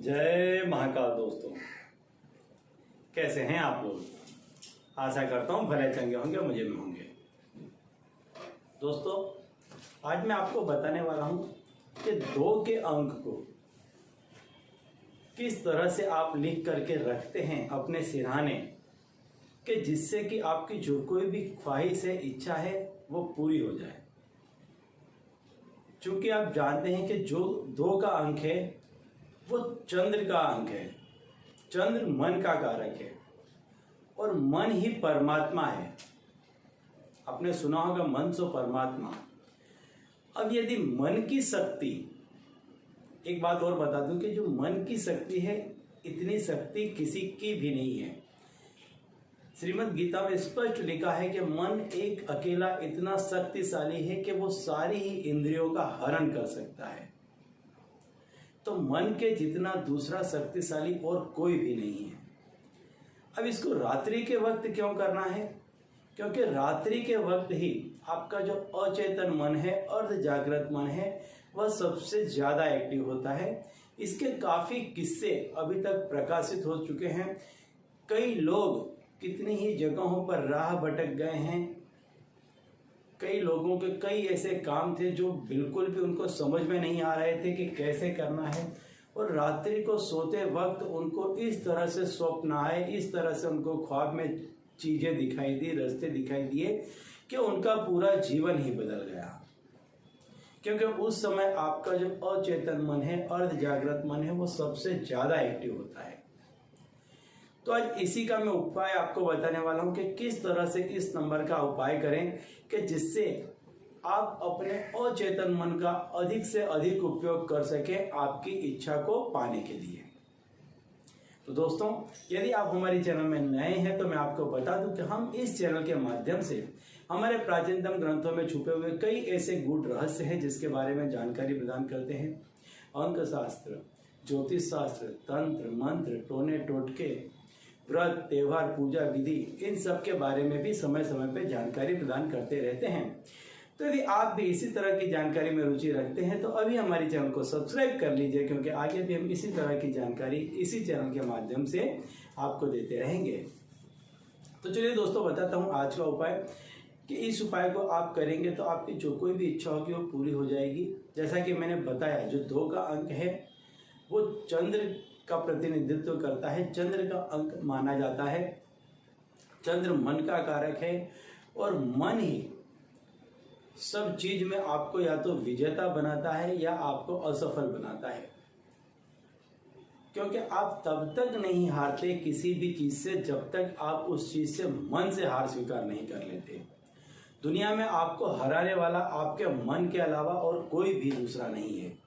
जय महाकाल दोस्तों, कैसे हैं आप लोग। आशा करता हूं भले चंगे होंगे, मुझे भी होंगे। दोस्तों, आज मैं आपको बताने वाला हूं कि 2 के अंक को किस तरह से आप लिख करके रखते हैं अपने सिरहाने कि जिससे कि आपकी जो कोई भी ख्वाहिश है, इच्छा है, वो पूरी हो जाए। क्योंकि आप जानते हैं कि जो 2 का अंक है वो चंद्र का अंक है। चंद्र मन का कारक है और मन ही परमात्मा है। आपने सुना होगा मन सो परमात्मा। अब यदि मन की शक्ति, एक बात और बता दूं कि जो मन की शक्ति है, इतनी शक्ति किसी की भी नहीं है। श्रीमद् गीता में स्पष्ट लिखा है कि मन एक अकेला इतना शक्तिशाली है कि वो सारी ही इंद्रियों का हरण कर सकता है। तो मन के जितना दूसरा शक्तिशाली और कोई भी नहीं है। अब इसको रात्रि के वक्त क्यों करना है? क्योंकि रात्रि के वक्त ही आपका जो अचेतन मन है, अर्ध जागृत मन है, वह सबसे ज्यादा एक्टिव होता है। इसके काफी किस्से अभी तक प्रकाशित हो चुके हैं। कई लोग कितनी ही जगहों पर राह भटक गए हैं। कई लोगों के कई ऐसे काम थे जो बिल्कुल भी उनको समझ में नहीं आ रहे थे कि कैसे करना है, और रात्रि को सोते वक्त उनको इस तरह से स्वप्न आए, इस तरह से उनको ख्वाब में चीजें दिखाई दी, रास्ते दिखाई दिए कि उनका पूरा जीवन ही बदल गया। क्योंकि उस समय आपका जो अचेतन मन है, अर्ध जागृत मन है, वो सबसे ज्यादा एक्टिव होता है। तो आज इसी का मैं उपाय आपको बताने वाला हूं कि किस तरह से इस नंबर का उपाय करें कि जिससे आप अपने अचेतन मन का अधिक से अधिक उपयोग कर सकें आपकी इच्छा को पाने के लिए। तो दोस्तों, यदि आप हमारे चैनल में नए हैं तो मैं आपको बता दूं कि हम इस चैनल के माध्यम से हमारे प्राचीनतम ग्रंथों में छुपे हुए कई ऐसे गूढ़ रहस्य हैं जिसके बारे में जानकारी प्रदान करते हैं। अंक शास्त्र, ज्योतिष शास्त्र, तंत्र मंत्र, टोने टोटके, व्रत, त्योहार, पूजा विधि, इन सब के बारे में भी समय समय पे जानकारी प्रदान करते रहते हैं। तो यदि आप भी इसी तरह की जानकारी में रुचि रखते हैं तो अभी हमारे चैनल को सब्सक्राइब कर लीजिए, क्योंकि आगे भी हम इसी तरह की जानकारी इसी चैनल के माध्यम से आपको देते रहेंगे। तो चलिए दोस्तों, बताता हूँ आज का उपाय कि इस उपाय को आप करेंगे तो आपकी जो कोई भी इच्छा होगी वो पूरी हो जाएगी। जैसा कि मैंने बताया, जो 2 का अंक है वो चंद्र का प्रतिनिधित्व करता है। चंद्र का अंक माना जाता है। चंद्र मन का कारक है और मन ही सब चीज में आपको या तो विजेता बनाता है या आपको असफल बनाता है। क्योंकि आप तब तक नहीं हारते किसी भी चीज से जब तक आप उस चीज से मन से हार स्वीकार नहीं कर लेते। दुनिया में आपको हराने वाला आपके मन के अलावा और कोई भी दूसरा नहीं है।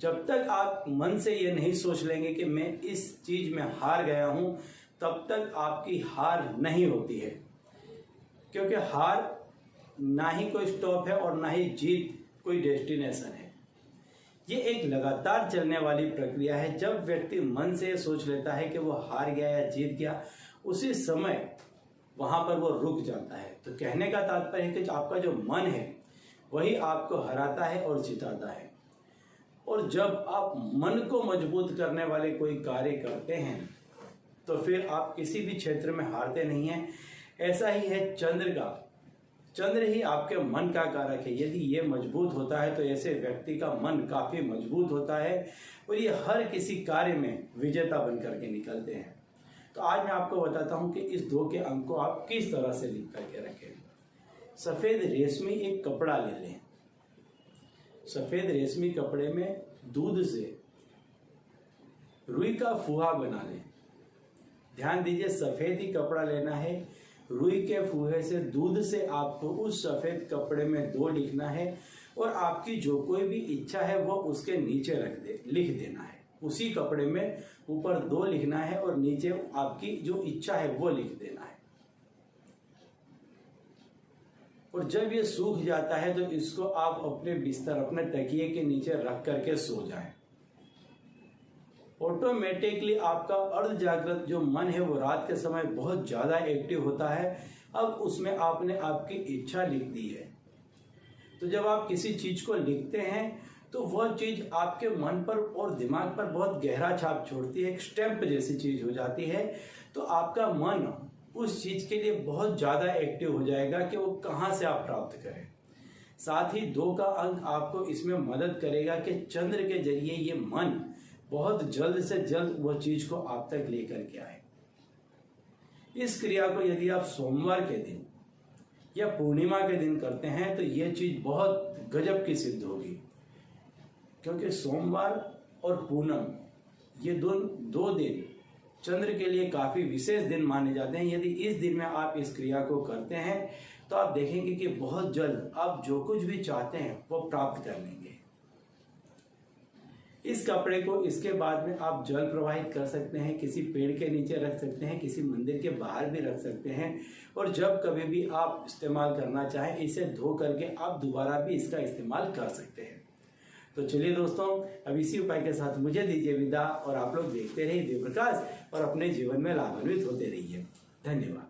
जब तक आप मन से ये नहीं सोच लेंगे कि मैं इस चीज में हार गया हूं, तब तक आपकी हार नहीं होती है। क्योंकि हार ना ही कोई स्टॉप है और ना ही जीत कोई डेस्टिनेशन है। ये एक लगातार चलने वाली प्रक्रिया है। जब व्यक्ति मन से सोच लेता है कि वो हार गया या जीत गया, उसी समय वहां पर वो रुक जाता है। तो कहने का तात्पर्य है कि आपका जो मन है वही आपको हराता है और जिताता है। और जब आप मन को मजबूत करने वाले कोई कार्य करते हैं तो फिर आप किसी भी क्षेत्र में हारते नहीं हैं। ऐसा ही है चंद्र का। चंद्र ही आपके मन का कारक है। यदि ये मजबूत होता है तो ऐसे व्यक्ति का मन काफी मजबूत होता है और ये हर किसी कार्य में विजेता बन करके निकलते हैं। तो आज मैं आपको बताता हूं कि इस 2 के अंक को आप किस तरह से लिख करके रखें। सफेद रेशमी एक कपड़ा ले लें। सफेद रेशमी कपड़े में दूध से रुई का फुहा बना लें। ध्यान दीजिए, सफेद ही कपड़ा लेना है। रुई के फुहे से, दूध से आपको उस सफेद कपड़े में 2 लिखना है और आपकी जो कोई भी इच्छा है वो उसके नीचे लिख देना है। उसी कपड़े में ऊपर 2 लिखना है और नीचे आपकी जो इच्छा है वो लिख देना है। और जब ये सूख जाता है तो इसको आप अपने बिस्तर, अपने तकिए के नीचे रख करके सो जाएं। ऑटोमेटिकली आपका अर्ध जागृत जो मन है वो रात के समय बहुत ज्यादा एक्टिव होता है। अब उसमें आपने आपकी इच्छा लिख दी है। तो जब आप किसी चीज को लिखते हैं तो वह चीज़ आपके मन पर और दिमाग पर बहुत गहरा छाप छोड़ती है, एक स्टैंप जैसी चीज़ हो जाती है। तो आपका मन उस चीज़ के लिए बहुत ज़्यादा एक्टिव हो जाएगा कि वो कहाँ से आप प्राप्त करें। साथ ही 2 का अंक आपको इसमें मदद करेगा कि चंद्र के जरिए ये मन बहुत जल्द से जल्द वह चीज़ को आप तक लेकर के आए। इस क्रिया को यदि आप सोमवार के दिन या पूर्णिमा के दिन करते हैं तो यह चीज़ बहुत गजब की सिद्ध होगी, क्योंकि सोमवार और पूनम ये दो दिन चंद्र के लिए काफ़ी विशेष दिन माने जाते हैं। यदि इस दिन में आप इस क्रिया को करते हैं तो आप देखेंगे कि बहुत जल्द आप जो कुछ भी चाहते हैं वो प्राप्त कर लेंगे। इस कपड़े को इसके बाद में आप जल प्रवाहित कर सकते हैं, किसी पेड़ के नीचे रख सकते हैं, किसी मंदिर के बाहर भी रख सकते हैं, और जब कभी भी आप इस्तेमाल करना चाहें इसे धो करके आप दोबारा भी इसका इस्तेमाल कर सकते हैं। तो चलिए दोस्तों, अब इसी उपाय के साथ मुझे दीजिए विदा, और आप लोग देखते रहिए दिव्य प्रकाश और अपने जीवन में लाभान्वित होते रहिए। धन्यवाद।